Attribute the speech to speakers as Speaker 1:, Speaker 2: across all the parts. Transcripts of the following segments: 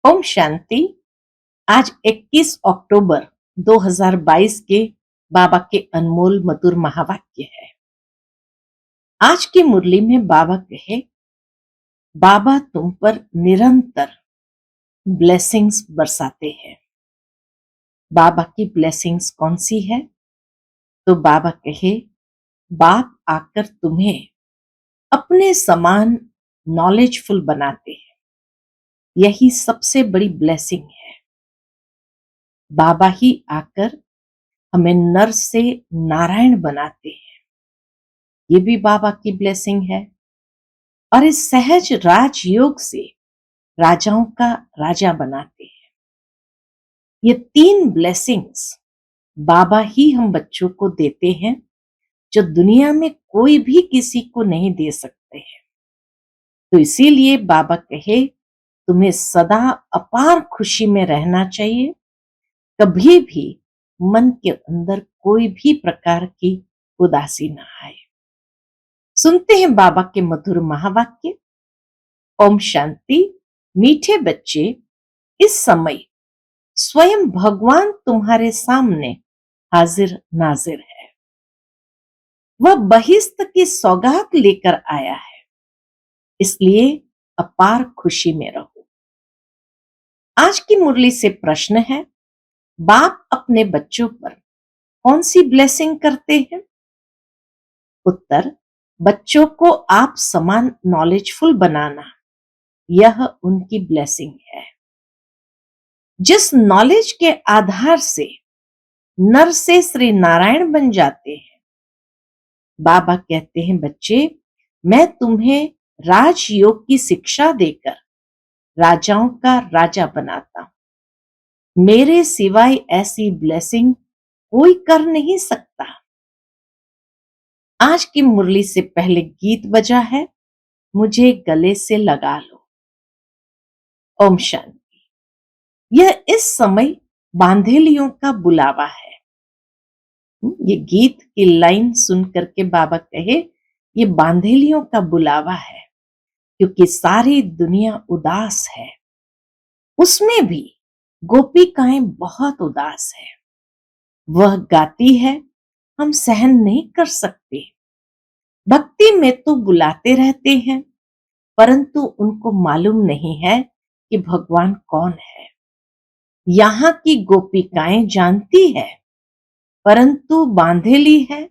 Speaker 1: ओम शांति। आज 21 अक्टूबर 2022 के बाबा के अनमोल मधुर महावाक्य है। आज की मुरली में बाबा कहे, बाबा तुम पर निरंतर ब्लेसिंग्स बरसाते हैं। बाबा की ब्लेसिंग्स कौन सी है? तो बाबा कहे, बाप आकर तुम्हें अपने समान नॉलेजफुल बनाते हैं। यही सबसे बड़ी ब्लेसिंग है। बाबा ही आकर हमें नर से नारायण बनाते हैं। ये भी बाबा की ब्लेसिंग है। और इस सहज राजयोग से राजाओं का राजा बनाते हैं। ये तीन ब्लेसिंग्स बाबा ही हम बच्चों को देते हैं, जो दुनिया में कोई भी किसी को नहीं दे सकते हैं। तो इसीलिए बाबा कहे, तुम्हें सदा अपार खुशी में रहना चाहिए। कभी भी मन के अंदर कोई भी प्रकार की उदासी ना आए। सुनते हैं बाबा के मधुर महावाक्य। ओम शांति। मीठे बच्चे, इस समय स्वयं भगवान तुम्हारे सामने हाजिर नाजिर है। वह बहिश्त की सौगात लेकर आया है, इसलिए अपार खुशी में रहो। आज की मुरली से प्रश्न है, बाप अपने बच्चों पर कौन सी ब्लेसिंग करते हैं? उत्तर, बच्चों को आप समान नॉलेजफुल बनाना, यह उनकी ब्लेसिंग है। जिस नॉलेज के आधार से नर से श्री नारायण बन जाते हैं, बाबा कहते हैं, बच्चे मैं तुम्हें राजयोग की शिक्षा देकर राजाओं का राजा बनाता हूं। मेरे सिवाय ऐसी ब्लेसिंग कोई कर नहीं सकता। आज की मुरली से पहले गीत बजा है, मुझे गले से लगा लो। ओम शांति। यह इस समय बांधेलियों का बुलावा है। ये गीत की लाइन सुन करके बाबा कहे, ये बांधेलियों का बुलावा है, क्योंकि सारी दुनिया उदास है। उसमें भी गोपिकाएं बहुत उदास है। वह गाती है, हम सहन नहीं कर सकते। भक्ति में तो बुलाते रहते हैं, परंतु उनको मालूम नहीं है कि भगवान कौन है। यहाँ की गोपिकाएं जानती है, परंतु बांधेली है,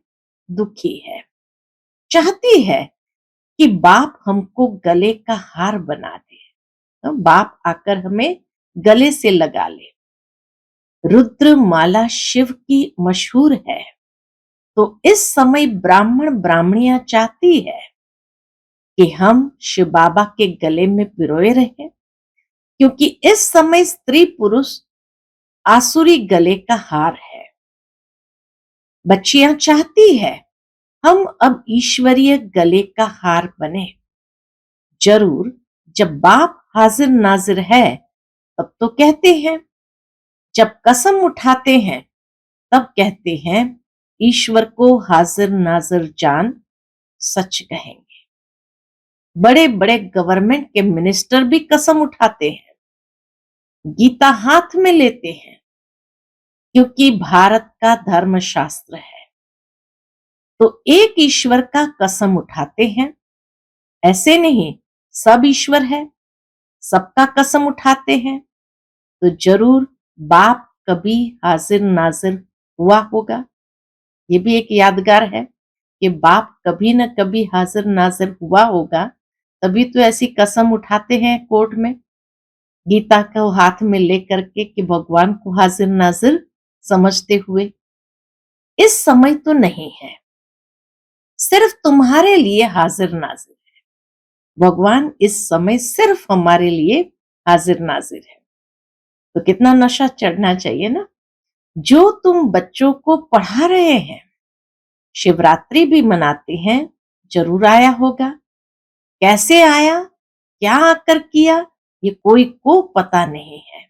Speaker 1: दुखी है। चाहती है कि बाप हमको गले का हार बना दे, तो बाप आकर हमें गले से लगा ले। रुद्र माला शिव की मशहूर है, तो इस समय ब्राह्मण ब्राह्मणियां चाहती है कि हम शिव बाबा के गले में पिरोए रहें, क्योंकि इस समय स्त्री पुरुष आसुरी गले का हार है। बच्चियां चाहती है हम अब ईश्वरीय गले का हार बने। जरूर जब बाप हाजिर नाजिर है तब तो कहते हैं, जब कसम उठाते हैं तब कहते हैं, ईश्वर को हाजिर नाजिर जान सच कहेंगे। बड़े बड़े गवर्नमेंट के मिनिस्टर भी कसम उठाते हैं, गीता हाथ में लेते हैं, क्योंकि भारत का धर्म शास्त्र है। तो एक ईश्वर का कसम उठाते हैं। ऐसे नहीं सब ईश्वर है, सबका कसम उठाते हैं। तो जरूर बाप कभी हाजिर नाजिर हुआ होगा। ये भी एक यादगार है कि बाप कभी न कभी हाजिर नाजिर हुआ होगा, तभी तो ऐसी कसम उठाते हैं कोर्ट में, गीता को हाथ में लेकर के, कि भगवान को हाजिर नाजिर समझते हुए। इस समय तो नहीं है, सिर्फ तुम्हारे लिए हाजिर नाजिर है। भगवान इस समय सिर्फ हमारे लिए हाजिर नाजिर है। तो कितना नशा चढ़ना चाहिए ना। जो तुम बच्चों को पढ़ा रहे हैं, शिवरात्रि भी मनाते हैं, जरूर आया होगा। कैसे आया, क्या आकर किया, ये कोई को पता नहीं है।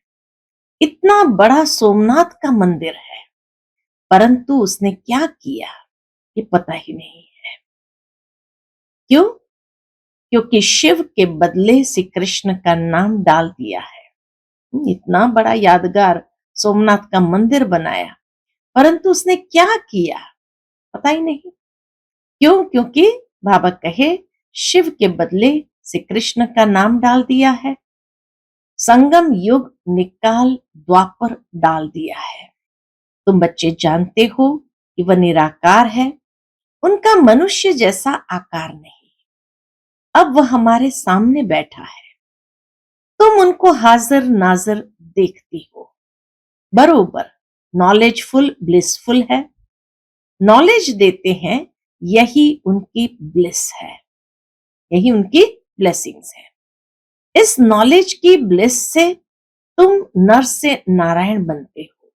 Speaker 1: इतना बड़ा सोमनाथ का मंदिर है, परंतु उसने क्या किया ये पता ही नहीं है। क्यों? क्योंकि शिव के बदले श्री कृष्ण का नाम डाल दिया है। इतना बड़ा यादगार सोमनाथ का मंदिर बनाया, परंतु उसने क्या किया पता ही नहीं। क्यों? क्योंकि बाबा कहे शिव के बदले श्री कृष्ण का नाम डाल दिया है, संगम युग निकाल द्वापर डाल दिया है। तुम बच्चे जानते हो कि वह निराकार है, उनका मनुष्य जैसा आकार नहीं। अब वह हमारे सामने बैठा है, तुम उनको हाजिर नाजिर देखती हो, बरोबर नॉलेजफुल ब्लिसफुल है, नॉलेज देते हैं, यही उनकी ब्लिस है, यही उनकी ब्लेसिंग्स है। इस नॉलेज की ब्लिस से तुम नर से नारायण बनते हो,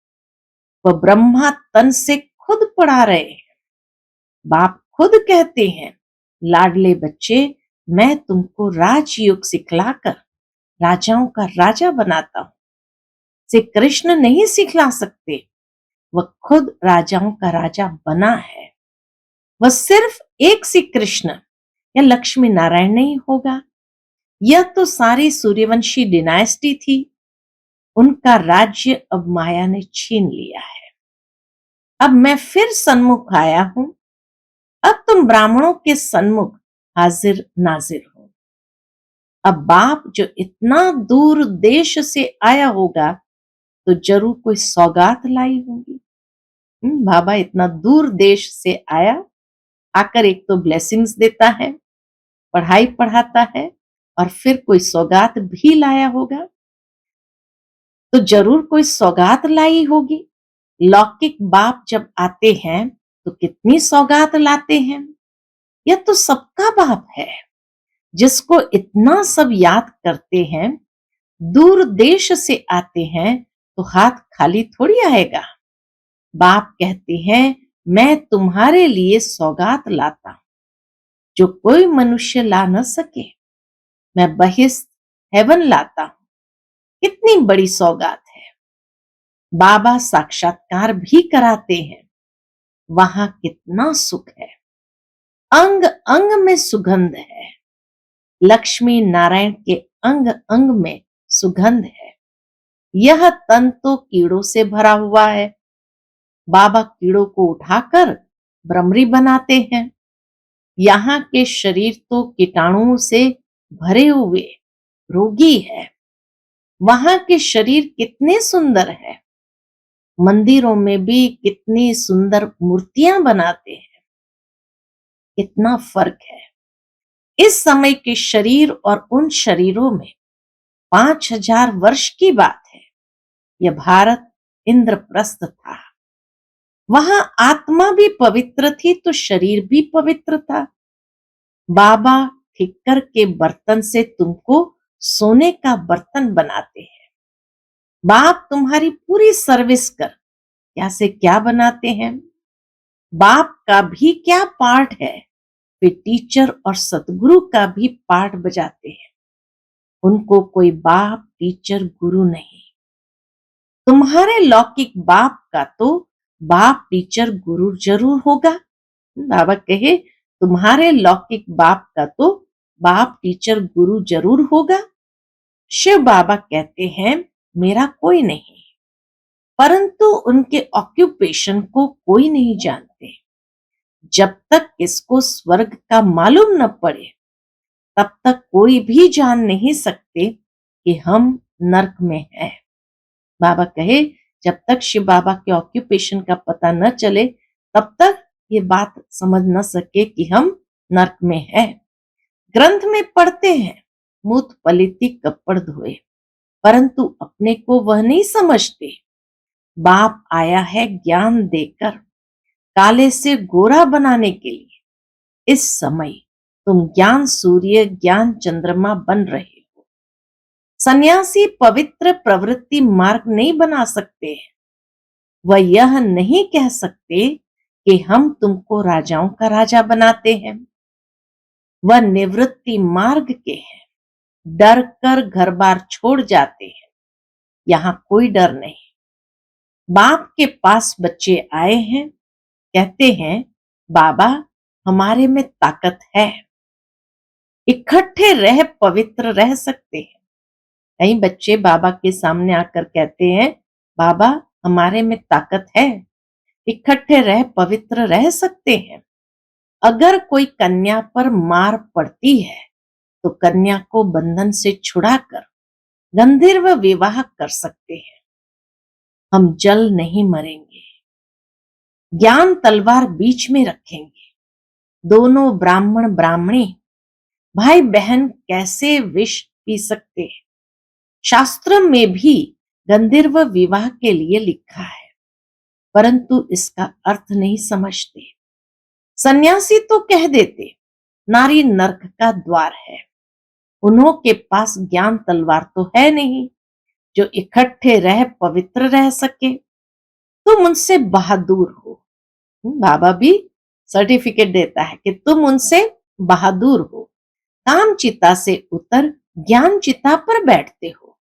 Speaker 1: वह ब्रह्मा तन से खुद पढ़ा रहे हैं। बाप खुद कहते हैं, लाडले बच्चे, मैं तुमको राजयोग सिखलाकर राजाओं का राजा बनाता हूं। श्री कृष्ण नहीं सिखला सकते, वह खुद राजाओं का राजा बना है। वह सिर्फ एक श्री कृष्ण या लक्ष्मी नारायण नहीं होगा, यह तो सारी सूर्यवंशी डिनाइस्टी थी, उनका राज्य अब माया ने छीन लिया है। अब मैं फिर सन्मुख आया हूं, अब तुम ब्राह्मणों के सन्मुख हाजिर नाजिर हो। अब बाप जो इतना दूर देश से आया होगा तो जरूर कोई सौगात लाई होगी। बाबा इतना दूर देश से आया, आकर एक तो ब्लेसिंग्स देता है, पढ़ाई पढ़ाता है, और फिर कोई सौगात भी लाया होगा, तो जरूर कोई सौगात लाई होगी। लौकिक बाप जब आते हैं तो कितनी सौगात लाते हैं। यह तो सबका बाप है, जिसको इतना सब याद करते हैं, दूर देश से आते हैं तो हाथ खाली थोड़ी आएगा। बाप कहते हैं, मैं तुम्हारे लिए सौगात लाता हूं जो कोई मनुष्य ला न सके। मैं बहिष्ठ हेवन लाता हूं, कितनी बड़ी सौगात है। बाबा साक्षात्कार भी कराते हैं, वहां कितना सुख है, अंग अंग में सुगंध है। लक्ष्मी नारायण के अंग अंग में सुगंध है। यह तन तो कीड़ों से भरा हुआ है, बाबा कीड़ों को उठाकर भ्रमरी बनाते हैं। यहाँ के शरीर तो कीटाणुओं से भरे हुए रोगी है, वहां के शरीर कितने सुंदर है। मंदिरों में भी कितनी सुंदर मूर्तियां बनाते हैं, कितना फर्क है। इस समय के शरीर और उन शरीरों में 5000 वर्ष की बात है। यह भारत इंद्रप्रस्थ था, वहां आत्मा भी पवित्र थी तो शरीर भी पवित्र था। बाबा ठिक्कर के बर्तन से तुमको सोने का बर्तन बनाते हैं। बाप तुम्हारी पूरी सर्विस कर क्या से क्या बनाते हैं। बाप का भी क्या पार्ट है, वे टीचर और सतगुरु का भी पार्ट बजाते हैं। उनको कोई बाप टीचर गुरु नहीं। तुम्हारे लौकिक बाप का तो बाप टीचर गुरु जरूर होगा। बाबा कहे, तुम्हारे लौकिक बाप का तो बाप टीचर गुरु जरूर होगा। शिव बाबा कहते हैं, मेरा कोई नहीं, परंतु उनके ऑक्यूपेशन को कोई नहीं जानते। जब तक इसको स्वर्ग का मालूम न पड़े, तब तक कोई भी जान नहीं सकते कि हम नरक में हैं। बाबा कहे, जब तक शिव बाबा के ऑक्यूपेशन का पता न चले, तब तक ये बात समझ न सके कि हम नरक में हैं। ग्रंथ में पढ़ते हैं, मूत पलिति कपड़ धोए, परंतु अपने को वह नहीं समझते। बाप आया है ज्ञान देकर, काले से गोरा बनाने के लिए। इस समय तुम ज्ञान सूर्य ज्ञान चंद्रमा बन रहे हो। सन्यासी पवित्र प्रवृत्ति मार्ग नहीं बना सकते हैं, वह यह नहीं कह सकते कि हम तुमको राजाओं का राजा बनाते हैं। वह निवृत्ति मार्ग के हैं, डर कर घर बार छोड़ जाते हैं। यहां कोई डर नहीं। बाप के पास बच्चे आए हैं, कहते हैं, बाबा हमारे में ताकत है, इकट्ठे रह पवित्र रह सकते हैं। कई बच्चे बाबा के सामने आकर कहते हैं, बाबा हमारे में ताकत है, इकट्ठे रह पवित्र रह सकते हैं। अगर कोई कन्या पर मार पड़ती है तो कन्या को बंधन से छुड़ाकर गंधर्व विवाह कर सकते हैं। हम जल नहीं मरेंगे, ज्ञान तलवार बीच में रखेंगे। दोनों ब्राह्मण ब्राह्मणी भाई बहन कैसे विष पी सकते हैं? शास्त्र में भी गंधर्व विवाह के लिए लिखा है, परंतु इसका अर्थ नहीं समझते। सन्यासी तो कह देते नारी नरक का द्वार है। उन्हों के पास ज्ञान तलवार तो है नहीं जो इकट्ठे रह पवित्र रह सके। तुम उनसे बहादुर हो। बाबा भी सर्टिफिकेट देता है कि तुम उनसे बहादुर हो। काम चिता से उतर ज्ञान चिता पर बैठते हो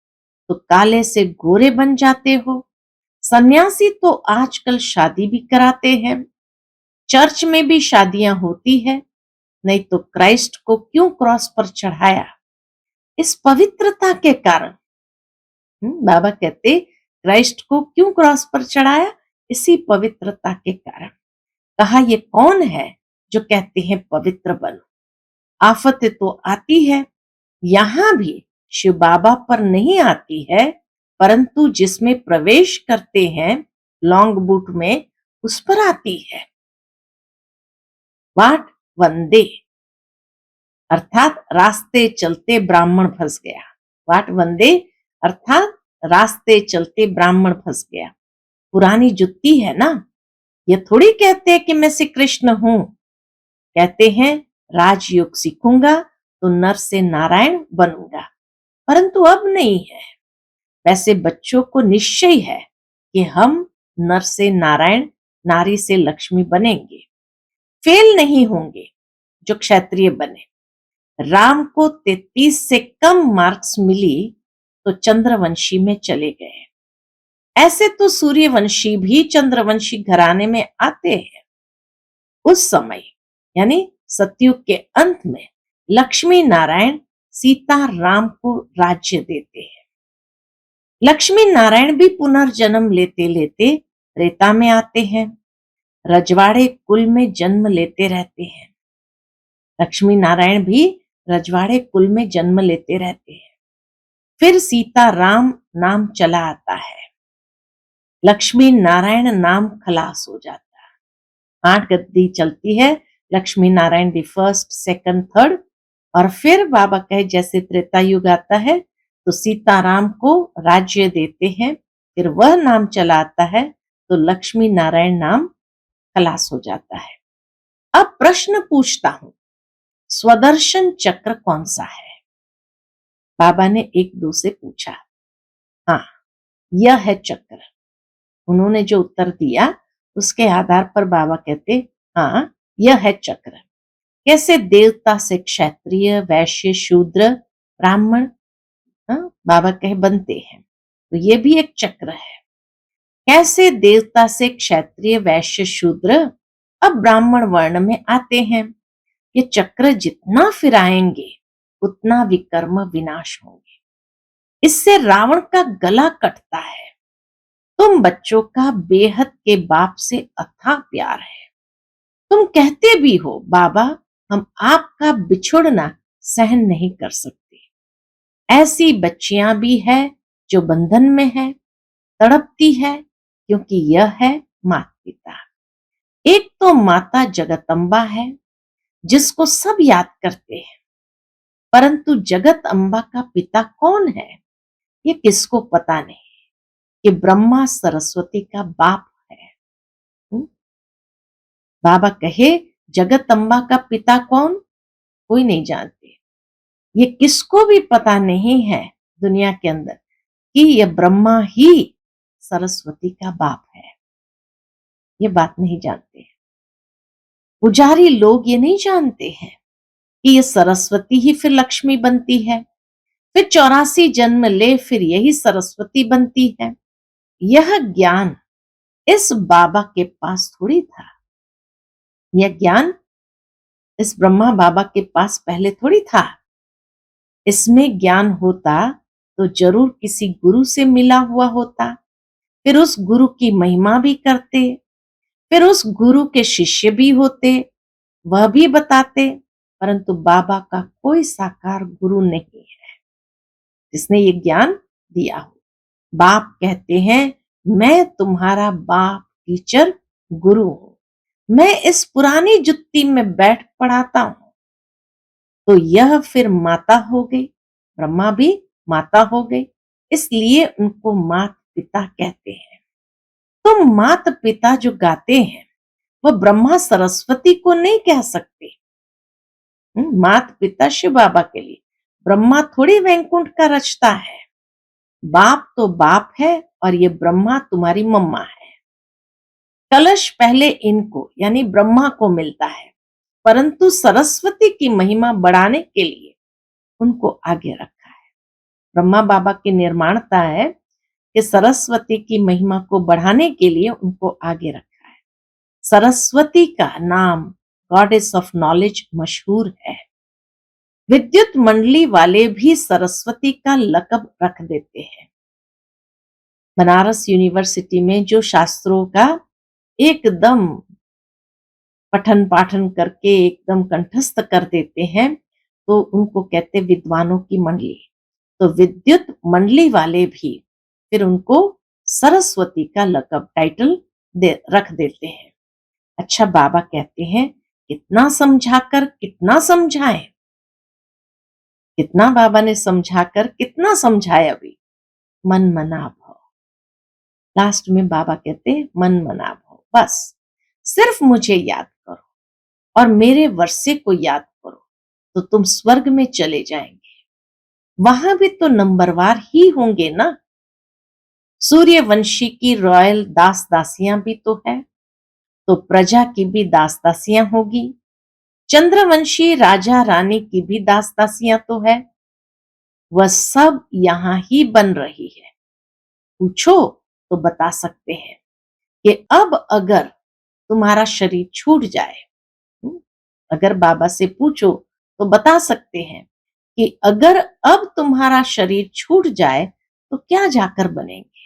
Speaker 1: तो काले से गोरे बन जाते हो। सन्यासी तो आजकल शादी भी कराते हैं, चर्च में भी शादियां होती है। नहीं तो क्राइस्ट को क्यों क्रॉस पर चढ़ाया? इस पवित्रता के कारण। बाबा कहते क्राइस्ट को क्यों क्रॉस पर चढ़ाया? इसी पवित्रता के कारण। कहा ये कौन है जो कहते हैं पवित्र बनो? आफत तो आती है, यहां भी शिव बाबा पर नहीं आती है, परंतु जिसमें प्रवेश करते हैं लॉन्ग बूट में उस पर आती है। वाट वंदे अर्थात रास्ते चलते ब्राह्मण फंस गया। वाट वंदे अर्थात रास्ते चलते ब्राह्मण फंस गया। पुरानी जुत्ती है ना, ये थोड़ी कहते हैं कि मैं श्री कृष्ण हूं। कहते हैं राजयोग सीखूंगा तो नर से नारायण बनूंगा, परंतु अब नहीं है। वैसे बच्चों को निश्चय है कि हम नर से नारायण नारी से लक्ष्मी बनेंगे, फेल नहीं होंगे जो क्षत्रिय बने। राम को 33 से कम मार्क्स मिली तो चंद्रवंशी में चले गए। ऐसे तो सूर्यवंशी भी चंद्रवंशी घराने में आते हैं। उस समय यानी सतयुग के अंत में लक्ष्मी नारायण सीता राम को राज्य देते हैं। लक्ष्मी नारायण भी पुनर्जन्म लेते लेते त्रेता में आते हैं, रजवाड़े कुल में जन्म लेते रहते हैं। लक्ष्मी नारायण भी रजवाड़े कुल में जन्म लेते रहते हैं। फिर सीता राम नाम चला आता है, लक्ष्मी नारायण नाम खलास हो जाता है। 8 गद्दी चलती है, Lakshmi Narayan the first second third. और फिर बाबा कहे जैसे त्रेता युग आता है तो सीताराम को राज्य देते हैं, फिर वह नाम चला आता है तो लक्ष्मी नारायण नाम खलास हो जाता है। अब प्रश्न पूछता हूं, स्वदर्शन चक्र कौन सा है? बाबा ने एक दो से पूछा। हाँ, यह है चक्र। उन्होंने जो उत्तर दिया उसके आधार पर बाबा कहते हाँ यह है चक्र। कैसे देवता से क्षत्रिय वैश्य शूद्र ब्राह्मण बाबा कहे बनते हैं, तो ये भी एक चक्र है। कैसे देवता से क्षत्रिय वैश्य शूद्र अब ब्राह्मण वर्ण में आते हैं। ये चक्र जितना फिराएंगे उतना विकर्म विनाश होंगे। इससे रावण का गला कटता है। तुम बच्चों का बेहद के बाप से अथाह प्यार है। तुम कहते भी हो बाबा हम आपका बिछुड़ना सहन नहीं कर सकते। ऐसी बच्चियां भी है जो बंधन में है, तड़पती है, क्योंकि यह है माता पिता। एक तो माता जगदम्बा है जिसको सब याद करते हैं, परंतु जगत अम्बा का पिता कौन है ये किसको पता नहीं कि ब्रह्मा सरस्वती का बाप है। बाबा कहे जगत अम्बा का पिता कौन, कोई नहीं जानते। ये किसको भी पता नहीं है दुनिया के अंदर कि यह ब्रह्मा ही सरस्वती का बाप है। ये बात नहीं जानते। पुजारी लोग ये नहीं जानते हैं कि ये सरस्वती ही फिर लक्ष्मी बनती है, फिर 84 जन्म ले फिर यही सरस्वती बनती है। यह ज्ञान इस बाबा के पास थोड़ी था। यह ज्ञान इस ब्रह्मा बाबा के पास पहले थोड़ी था। इसमें ज्ञान होता तो जरूर किसी गुरु से मिला हुआ होता, फिर उस गुरु की महिमा भी करते, फिर उस गुरु के शिष्य भी होते, वह भी बताते। परंतु बाबा का कोई साकार गुरु नहीं है जिसने ये ज्ञान दिया हो। बाप कहते हैं, मैं तुम्हारा बाप, टीचर, गुरु हूं। मैं इस पुरानी जुत्ती में बैठ पढ़ाता हूं। तो यह फिर माता हो गई, ब्रह्मा भी माता हो गई, इसलिए उनको मात पिता कहते हैं। तो मात पिता जो गाते हैं वह ब्रह्मा सरस्वती को नहीं कह सकते। मात पिता शिव बाबा के लिए, ब्रह्मा थोड़ी वैकुंठ का रचता है। बाप तो बाप है और ये ब्रह्मा तुम्हारी मम्मा है। कलश पहले इनको यानी ब्रह्मा को मिलता है, परंतु सरस्वती की महिमा बढ़ाने के लिए उनको आगे रखा है। ब्रह्मा बाबा की निर्माणता है कि सरस्वती की महिमा को बढ़ाने के लिए उनको आगे रखा है। सरस्वती का नाम गॉडेस ऑफ नॉलेज मशहूर है। विद्युत मंडली वाले भी सरस्वती का लक़ब रख देते हैं। बनारस यूनिवर्सिटी में जो शास्त्रों का एकदम पठन पाठन करके एकदम कंठस्थ कर देते हैं, तो उनको कहते विद्वानों की मंडली। तो विद्युत मंडली वाले भी फिर उनको सरस्वती का लक़ब टाइटल रख देते हैं। अच्छा, बाबा कहते हैं, कितना समझाकर कितना समझाएं। कितना बाबा ने समझाकर कितना समझाया। अभी मन मना भव। लास्ट में बाबा कहते हैं, मन मना भव, बस सिर्फ मुझे याद करो और मेरे वर्षे को याद करो तो तुम स्वर्ग में चले जाएंगे। वहां भी तो नंबरवार ही होंगे ना। सूर्यवंशी की रॉयल दास दासियां भी तो है, तो प्रजा की भी दास दासियां होगी। चंद्रवंशी राजा रानी की भी दास दासियां तो है। वह सब यहां ही बन रही है। पूछो तो बता सकते हैं कि अब अगर तुम्हारा शरीर छूट जाए, अगर बाबा से पूछो तो बता सकते हैं कि अगर अब तुम्हारा शरीर छूट जाए तो क्या जाकर बनेंगे।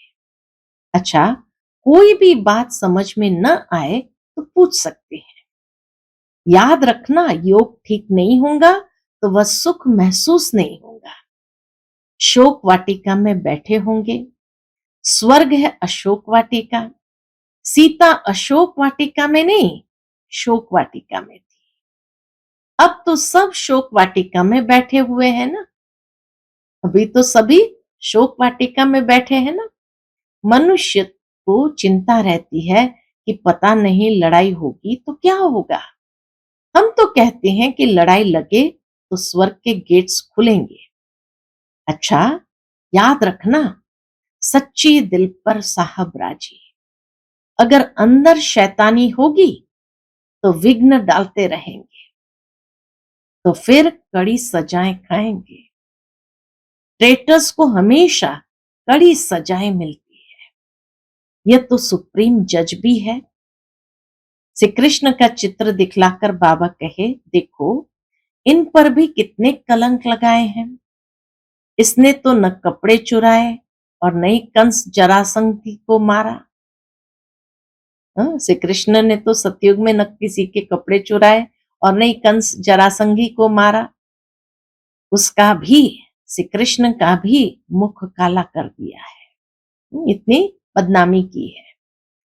Speaker 1: अच्छा, कोई भी बात समझ में न आए तो पूछ सकते हैं। याद रखना, योग ठीक नहीं होगा तो वह सुख महसूस नहीं होगा। शोक वाटिका में बैठे होंगे। स्वर्ग है अशोक वाटिका। सीता अशोक वाटिका में नहीं, शोक वाटिका में थी। अब तो सब शोक वाटिका में बैठे हुए हैं ना। अभी तो सभी शोक वाटिका में बैठे हैं ना। मनुष्य को चिंता रहती है कि पता नहीं लड़ाई होगी तो क्या होगा। हम तो कहते हैं कि लड़ाई लगे तो स्वर्ग के गेट्स खुलेंगे। अच्छा, याद रखना, सच्ची दिल पर साहब राजी। अगर अंदर शैतानी होगी तो विघ्न डालते रहेंगे, तो फिर कड़ी सजाएं खाएंगे। ट्रेटर्स को हमेशा कड़ी सजाएं मिलती है। यह तो सुप्रीम जज भी है। श्री कृष्ण का चित्र दिखलाकर बाबा कहे, देखो इन पर भी कितने कलंक लगाए हैं। इसने तो न कपड़े चुराए और न ही कंस जरासंध को मारा। श्री कृष्ण ने तो सतयुग में न किसी के कपड़े चुराए और न ही कंस जरासंधी को मारा। उसका भी, श्री कृष्ण का भी मुख काला कर दिया है। इतनी बदनामी की है।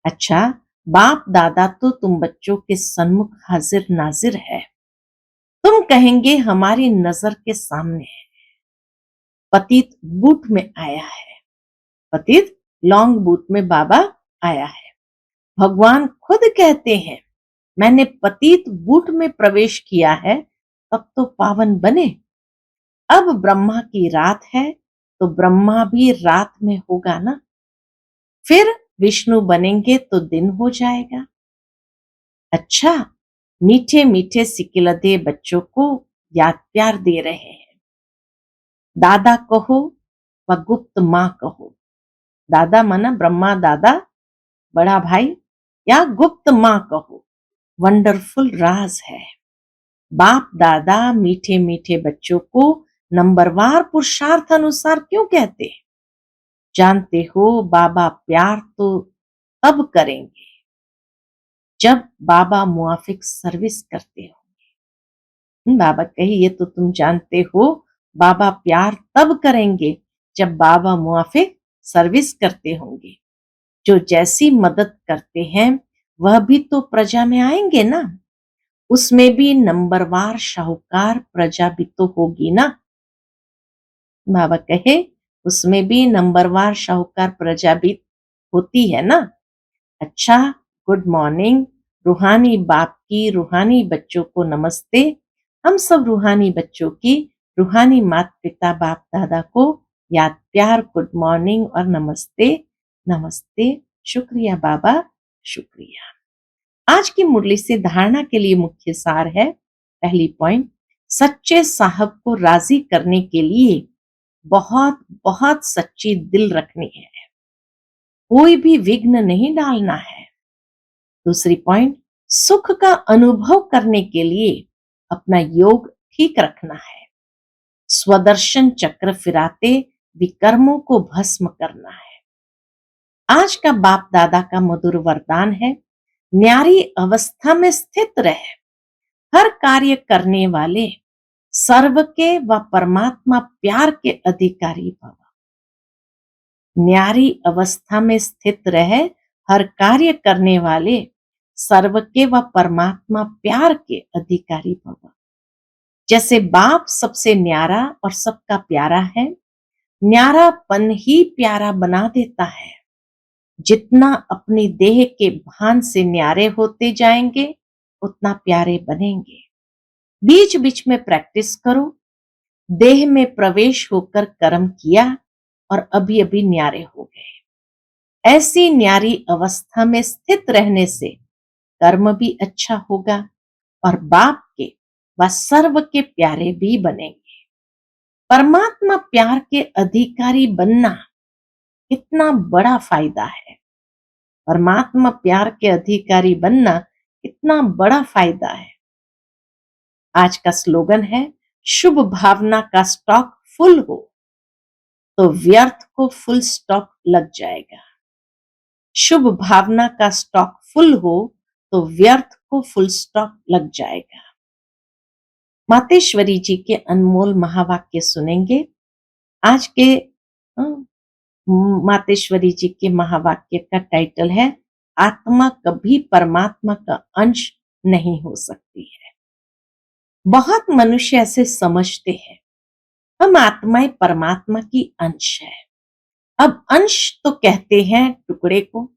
Speaker 1: अच्छा, बाप दादा तो तुम बच्चों के सन्मुख हाजिर नाजिर है। तुम कहेंगे हमारी नजर के सामने है। पतित बूट में आया है। पतित लॉन्ग बूट में बाबा आया है। भगवान खुद कहते हैं, मैंने पतित बूट में प्रवेश किया है, तब तो पावन बने। अब ब्रह्मा की रात है तो ब्रह्मा भी रात में होगा ना। फिर विष्णु बनेंगे तो दिन हो जाएगा। अच्छा, मीठे मीठे सिकिलदे बच्चों को याद प्यार दे रहे हैं। दादा कहो व गुप्त माँ कहो। दादा माना ब्रह्मा दादा, बड़ा भाई, या गुप्त माँ कहो। वंडरफुल राज है। बाप दादा मीठे मीठे बच्चों को नंबरवार पुरुषार्थ अनुसार क्यों कहते हैं? जानते हो बाबा प्यार तो तब करेंगे जब बाबा मुआफिक सर्विस करते हो। बाबा कहे ये तो तुम जानते हो, बाबा प्यार तब करेंगे जब बाबा मुआफिक सर्विस करते होंगे। जो जैसी मदद करते हैं वह भी तो प्रजा में आएंगे ना, उसमें भी नंबरवार शाहूकार प्रजा भी तो होगी ना। बाबा कहे उसमें भी नंबरवार शाहूकार प्रजा भी होती है ना। अच्छा, गुड मॉर्निंग। रूहानी बाप की रूहानी बच्चों को नमस्ते। हम सब रूहानी बच्चों की रूहानी माता पिता बाप दादा को याद प्यार गुड मॉर्निंग और नमस्ते। नमस्ते। शुक्रिया बाबा, शुक्रिया। आज की मुरली से धारणा के लिए मुख्य सार है। पहली पॉइंट, सच्चे साहब को राजी करने के लिए बहुत बहुत सच्ची दिल रखनी है, कोई भी विघ्न नहीं डालना है। दूसरी पॉइंट, सुख का अनुभव करने के लिए अपना योग ठीक रखना है, स्वदर्शन चक्र फिराते विकर्मों को भस्म करना है। आज का बाप दादा का मधुर वरदान है, न्यारी अवस्था में स्थित रहे, हर कार्य करने वाले सर्व के व परमात्मा प्यार के अधिकारी भव। न्यारी अवस्था में स्थित रहे, हर कार्य करने वाले सर्व के व परमात्मा प्यार के अधिकारी भव। जैसे बाप सबसे न्यारा और सबका प्यारा है, न्यारापन ही प्यारा बना देता है। जितना अपनी देह के भान से न्यारे होते जाएंगे उतना प्यारे बनेंगे। बीच बीच में प्रैक्टिस करो, देह में प्रवेश होकर कर्म किया और अभी अभी न्यारे हो गए। ऐसी न्यारी अवस्था में स्थित रहने से कर्म भी अच्छा होगा और बाप के व सर्व के प्यारे भी बनेंगे। परमात्मा प्यार के अधिकारी बनना कितना बड़ा फायदा है। परमात्मा प्यार के अधिकारी बनना कितना बड़ा फायदा है। आज का स्लोगन है, शुभ भावना का स्टॉक फुल हो तो व्यर्थ को फुल स्टॉक लग जाएगा। शुभ भावना का स्टॉक फुल हो तो व्यर्थ को फुल स्टॉक लग जाएगा। मातेश्वरी जी के अनमोल महावाक्य सुनेंगे। आज के मातेश्वरी जी के महावाक्य का टाइटल है, आत्मा कभी परमात्मा का अंश नहीं हो सकती है। बहुत मनुष्य ऐसे समझते हैं हम आत्माएं परमात्मा की अंश है। अब अंश तो कहते हैं टुकड़े को,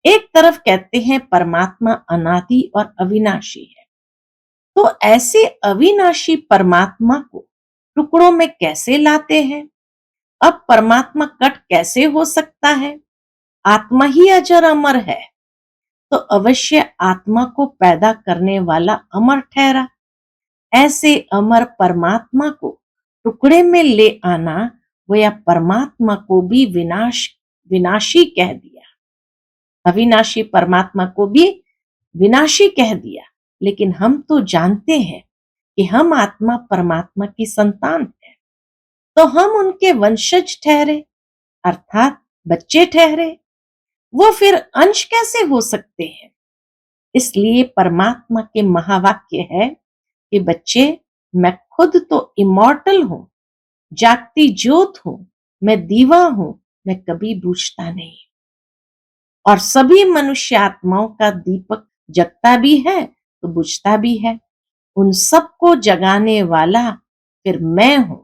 Speaker 1: एक तरफ कहते हैं परमात्मा अनादि और अविनाशी है। तो ऐसे अविनाशी परमात्मा को टुकड़ों में कैसे लाते हैं? अब परमात्मा कट कैसे हो सकता है? आत्मा ही अजर अमर है, तो अवश्य आत्मा को पैदा करने वाला अमर ठहरा। ऐसे अमर परमात्मा को टुकड़े में ले आना, वो या परमात्मा को भी विनाशी कह दिया। अविनाशी परमात्मा को भी विनाशी कह दिया। लेकिन हम तो जानते हैं कि हम आत्मा परमात्मा की संतान है, तो हम उनके वंशज ठहरे, अर्थात बच्चे ठहरे। वो फिर अंश कैसे हो सकते हैं? इसलिए परमात्मा के महावाक्य है कि बच्चे, मैं खुद तो इमॉर्टल हूं, जागती ज्योत हूं, मैं दीवा हूं, मैं कभी बुझता नहीं। और सभी मनुष्य आत्माओं का दीपक जगता भी है तो बुझता भी है। उन सबको जगाने वाला फिर मैं हूं,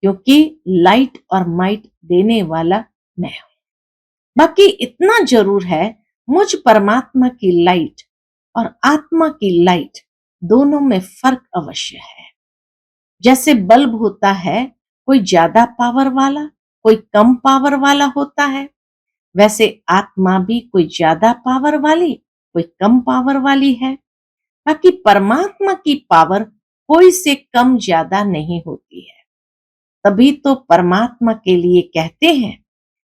Speaker 1: क्योंकि लाइट और माइट देने वाला मैं हूं। बाकी इतना जरूर है, मुझ परमात्मा की लाइट और आत्मा की लाइट दोनों में फर्क अवश्य है। जैसे बल्ब होता है, कोई ज्यादा पावर वाला कोई कम पावर वाला होता है, वैसे आत्मा भी कोई ज्यादा पावर वाली कोई कम पावर वाली है। बाकी परमात्मा की पावर कोई से कम ज्यादा नहीं होती है। तभी तो परमात्मा के लिए कहते हैं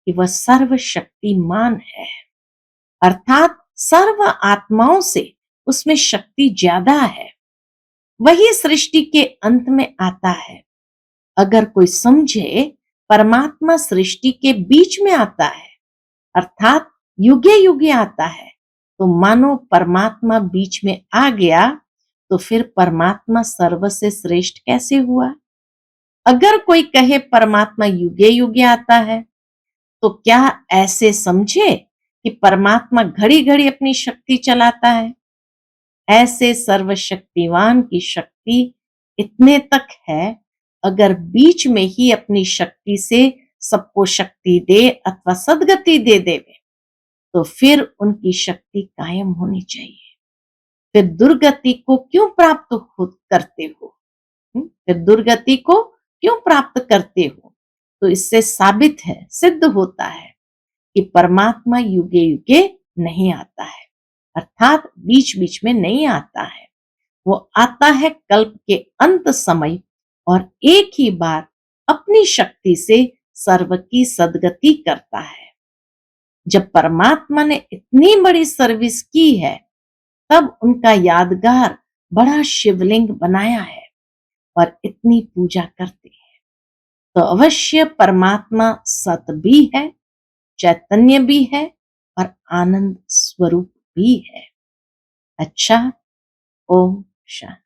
Speaker 1: कि वह सर्वशक्तिमान है, अर्थात सर्व आत्माओं से उसमें शक्ति ज्यादा है। वही सृष्टि के अंत में आता है अगर कोई समझे परमात्मा सृष्टि के बीच में आता है, अर्थात युगे युगे आता है, तो मानो परमात्मा बीच में आ गया, तो फिर परमात्मा सर्व से श्रेष्ठ कैसे हुआ? अगर कोई कहे परमात्मा युगे युगे आता है, तो क्या ऐसे समझे कि परमात्मा घड़ी घड़ी अपनी शक्ति चलाता है? ऐसे सर्वशक्तिवान की शक्ति इतने तक है, अगर बीच में ही अपनी शक्ति से सबको शक्ति दे अथवा सद्गति दे देवे, तो फिर उनकी शक्ति कायम होनी चाहिए। फिर दुर्गति को क्यों प्राप्त करते हो? फिर दुर्गति को क्यों प्राप्त करते हो? तो इससे साबित है, सिद्ध होता है कि परमात्मा युगे युगे नहीं आता है, अर्थात बीच बीच में नहीं आता है। वो आता है कल्प के अंत समय और एक ही बार अपनी शक्ति से सर्व की सद्गति करता है। जब परमात्मा ने इतनी बड़ी सर्विस की है, तब उनका यादगार बड़ा शिवलिंग बनाया है और इतनी पूजा करते हैं। तो अवश्य परमात्मा सत भी है, चैतन्य भी है और आनंद स्वरूप भी है। अच्छा, ओम शांति।